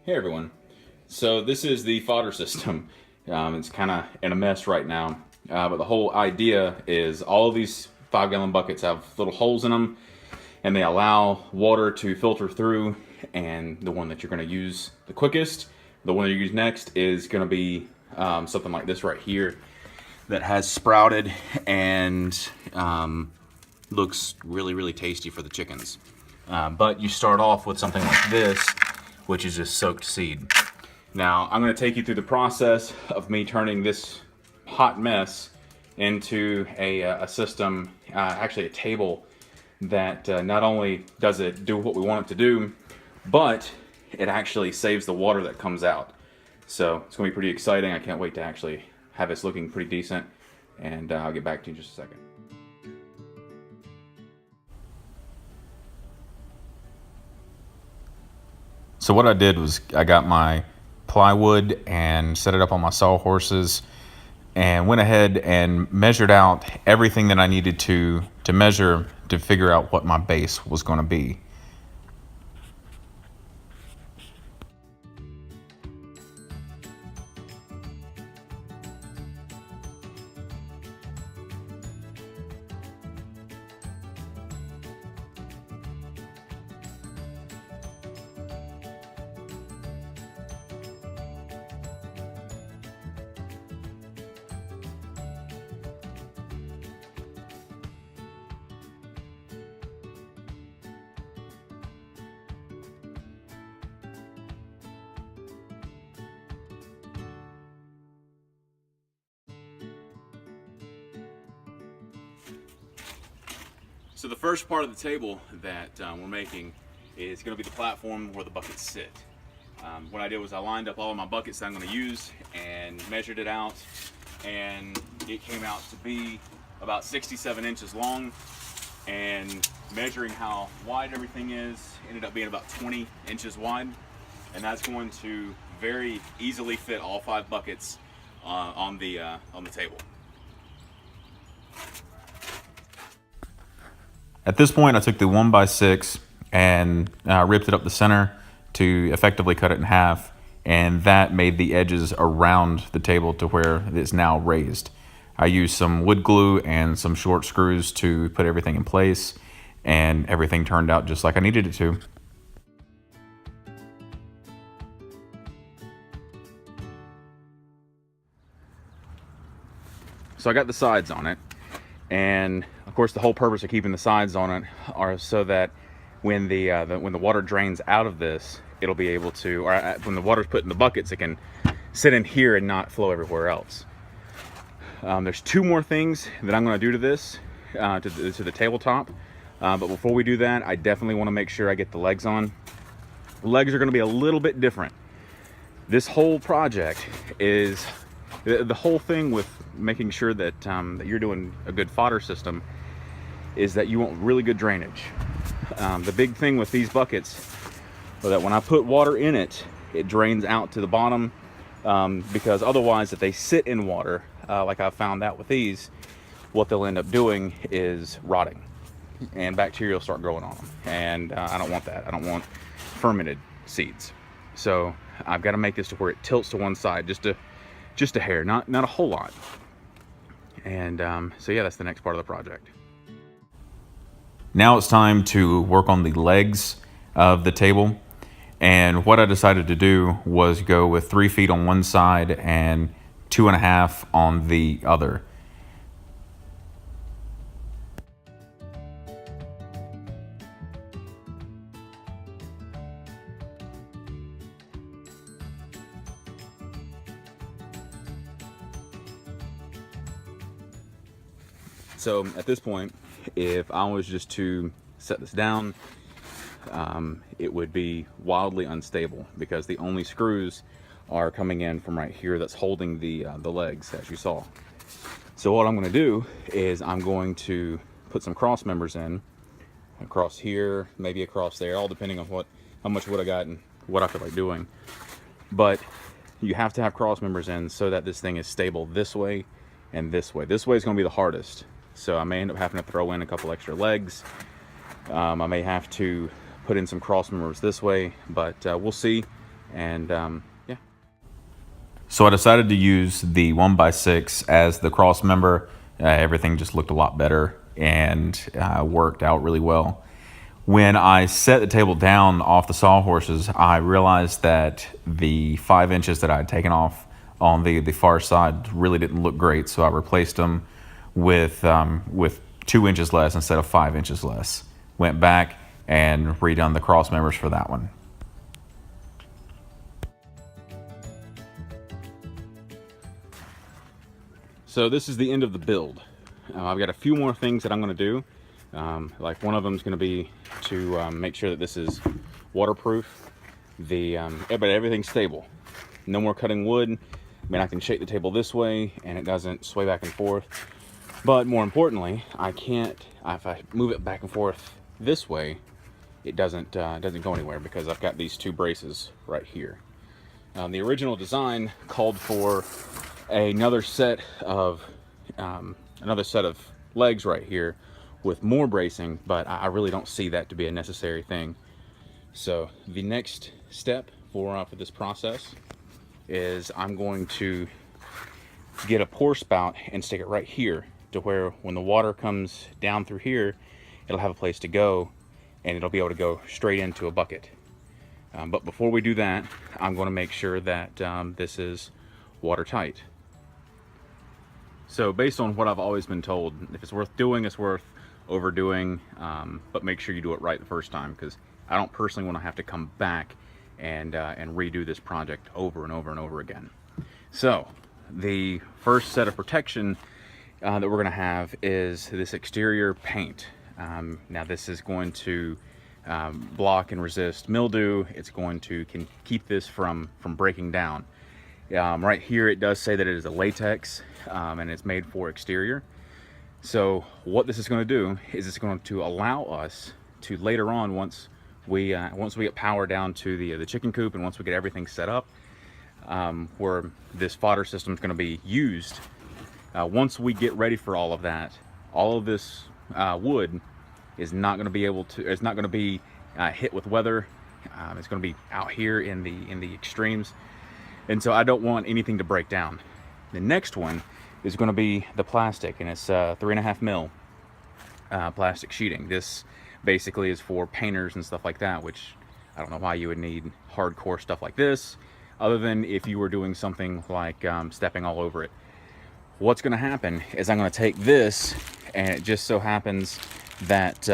Hey everyone. So this is the fodder system. It's kind of in a mess right now, but the whole idea is all of these 5-gallon buckets have little holes in them, and they allow water to filter through. And the one that you're going to use the quickest, the one that you use next, is going to be something like this right here that has sprouted and looks really tasty for the chickens. But you start off with something like this, which is just soaked seed. Now, I'm going to take you through the process of me turning this hot mess into a system, actually a table, that not only does it do what we want it to do, but it actually saves the water that comes out. So it's going to be pretty exciting. I can't wait to actually have this looking pretty decent, and I'll get back to you in just a second. So what I did was I got my plywood and set it up on my sawhorses and went ahead and measured out everything that I needed to measure to figure out what my base was going to be. So the first part of the table that we're making is going to be the platform where the buckets sit. What I did was I lined up all of my buckets that I'm going to use and measured it out, and it came out to be about 67 inches long, and measuring how wide everything is ended up being about 20 inches wide, and that's going to very easily fit all 5 buckets on the table. At this point, I took the 1x6 and ripped it up the center to effectively cut it in half, and that made the edges around the table to where it's now raised. I used some wood glue and some short screws to put everything in place, and everything turned out just like I needed it to. So I got the sides on it, and of course the whole purpose of keeping the sides on it are so that when the water drains out of this, it'll be able to, or when the water's put in the buckets, it can sit in here and not flow everywhere else. There's 2 more things that I'm going to do to this, to the tabletop, but before we do that, I definitely want to make sure I get the legs on. The legs are going to be a little bit different. This whole project is, the whole thing with making sure that, that you're doing a good fodder system is that you want really good drainage. The big thing with these buckets is that when I put water in it, it drains out to the bottom, because otherwise if they sit in water, like I found out with these, what they'll end up doing is rotting and bacteria will start growing on them, and I don't want that. I don't want fermented seeds. So I've got to make this to where it tilts to one side, just a hair, not a whole lot. And so yeah, that's the next part of the project. Now it's time to work on the legs of the table, and what I decided to do was go with 3 feet on one side and 2.5 on the other. So at this point, if I was just to set this down, it would be wildly unstable because the only screws are coming in from right here that's holding the legs, as you saw. So what I'm going to do is I'm going to put some cross members in across here, maybe across there, all depending on how much wood I got and what I feel like doing. But you have to have cross members in so that this thing is stable this way and this way. This way is going to be the hardest. So I may end up having to throw in a couple extra legs. I may have to put in some cross members this way, but we'll see. And yeah. So I decided to use the 1x6 as the cross member. Everything just looked a lot better and worked out really well. When I set the table down off the sawhorses, I realized that the 5 inches that I had taken off on the far side really didn't look great, so I replaced them with 2 inches less instead of 5 inches less. Went back and redone the cross members for that one. So this is the end of the build. I've got a few more things that I'm going to do. Like one of them is going to be to make sure that this is waterproof. But everything's stable. No more cutting wood. I mean, I can shake the table this way and it doesn't sway back and forth. But more importantly, I can't. If I move it back and forth this way, it doesn't go anywhere because I've got these 2 braces right here. The original design called for another set of legs right here with more bracing, but I really don't see that to be a necessary thing. So the next step for this process is I'm going to get a pour spout and stick it right here to where when the water comes down through here, it'll have a place to go and it'll be able to go straight into a bucket. But before we do that, I'm going to make sure that this is watertight. So based on what I've always been told, if it's worth doing, it's worth overdoing, but make sure you do it right the first time, because I don't personally want to have to come back and redo this project over and over and over again. So the first set of protection that we're going to have is this exterior paint. Now this is going to block and resist mildew. It's going to keep this from breaking down. Right here it does say that it is a latex and it's made for exterior. So what this is going to do is it's going to allow us to later on, once we get power down to the chicken coop and once we get everything set up, where this fodder system is going to be used, once we get ready for all of that, all of this wood is not going to be it's not going to be hit with weather. It's going to be out here in the extremes, and so I don't want anything to break down. The next one is going to be the plastic, and it's 3.5 mil plastic sheeting. This basically is for painters and stuff like that, which I don't know why you would need hardcore stuff like this, other than if you were doing something like stepping all over it. What's going to happen is I'm going to take this, and it just so happens that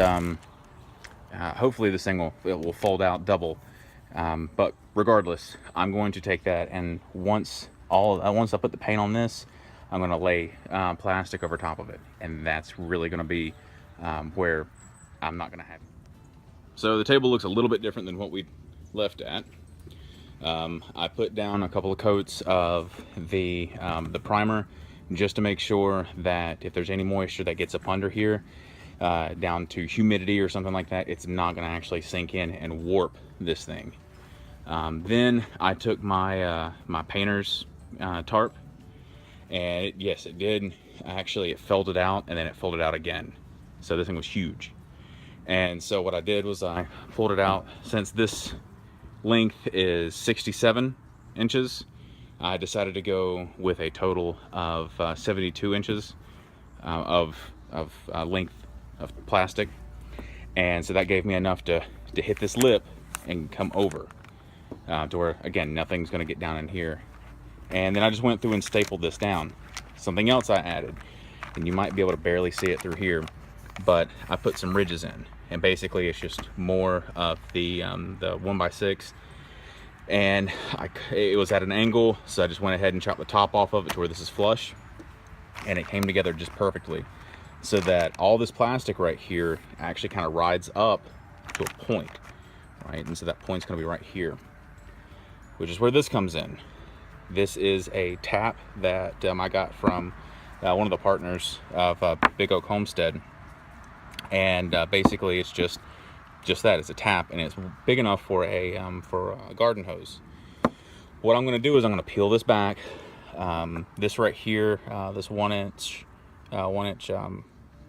hopefully this thing will fold out double, but regardless, I'm going to take that, and once I put the paint on this, I'm going to lay plastic over top of it, and that's really going to be where I'm not going to have it. So the table looks a little bit different than what we left at. I put down a couple of coats of the primer just to make sure that if there's any moisture that gets up under here, down to humidity or something like that, it's not going to actually sink in and warp this thing. Then I took my my painter's tarp, and yes, it did. Actually, it folded out and then it folded out again. So this thing was huge. And so what I did was I pulled it out. Since this length is 67 inches, I decided to go with a total of 72 inches of length of plastic. And so that gave me enough to hit this lip and come over to where, again, nothing's going to get down in here. And then I just went through and stapled this down. Something else I added, and you might be able to barely see it through here, but I put some ridges in, and basically it's just more of the 1x6, and it was at an angle, so I just went ahead and chopped the top off of it to where this is flush, and it came together just perfectly, so that all this plastic right here actually kind of rides up to a point, right? And so that point's going to be right here, which is where this comes in. This is a tap that I got from one of the partners of Big Oak Homestead, and basically it's just that. It's a tap, and it's big enough for a garden hose. What I'm going to do is I'm going to peel this back. This right here, this 1-inch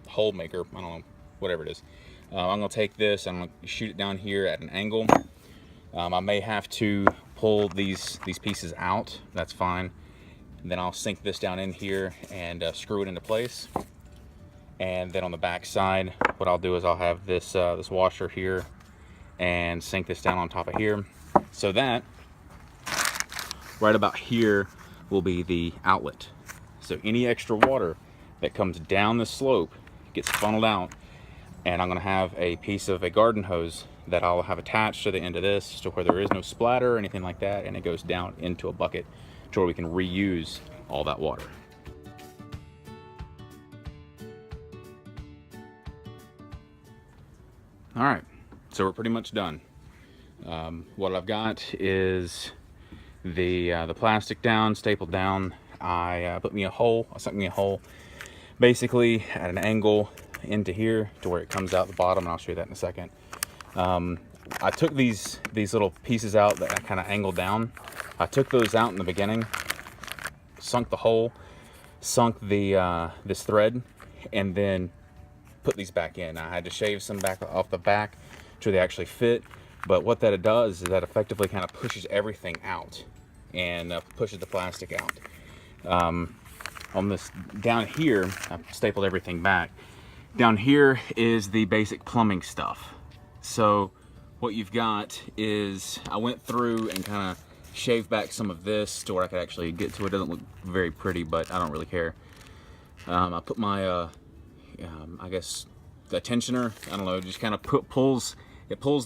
hole maker, I don't know, whatever it is. I'm going to take this and I'm going to shoot it down here at an angle. I may have to pull these pieces out, that's fine. And then I'll sink this down in here and screw it into place. And then on the back side, what I'll do is I'll have this this washer here and sink this down on top of here, so that right about here will be the outlet. So any extra water that comes down the slope gets funneled out, and I'm gonna have a piece of a garden hose that I'll have attached to the end of this to where there is no splatter or anything like that, and it goes down into a bucket to where we can reuse all that water. All right, so we're pretty much done. What I've got is the plastic down, stapled down. I sunk me a hole basically at an angle into here to where it comes out the bottom, and I'll show you that in a second. I took these little pieces out that I kind of angled down. I took those out in the beginning, sunk the hole, sunk the this thread, and then put these back in. I had to shave some back off the back so they actually fit, but what that does is that effectively kind of pushes everything out and pushes the plastic out. On this down here, I've stapled everything back. Down here is the basic plumbing stuff. So what you've got is, I went through and kind of shaved back some of this to where I could actually get to it. It doesn't look very pretty, but I don't really care. I put my I guess the tensioner, I don't know, just kind of pulls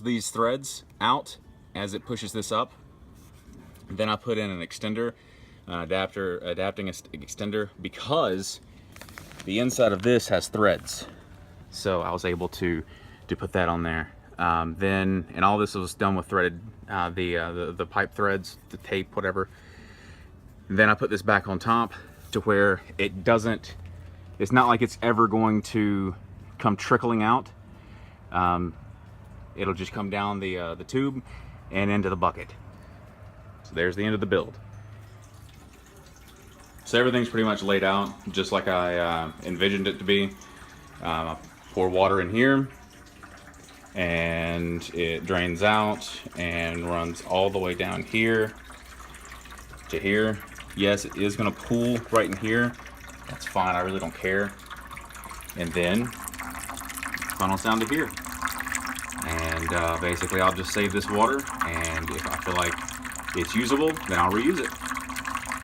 these threads out as it pushes this up. Then I put in an extender, adapting extender, because the inside of this has threads. So I was able to put that on there. Then, and all this was done with threaded, the pipe threads, the tape, whatever. And then I put this back on top to where it doesn't, it's not like it's ever going to come trickling out. It'll just come down the tube and into the bucket. So there's the end of the build. So everything's pretty much laid out just like I envisioned it to be. I pour water in here, and it drains out and runs all the way down here to here. Yes, it is going to pool right in here. That's fine, I really don't care. And then funnels down to here. And basically I'll just save this water, and if I feel like it's usable, then I'll reuse it.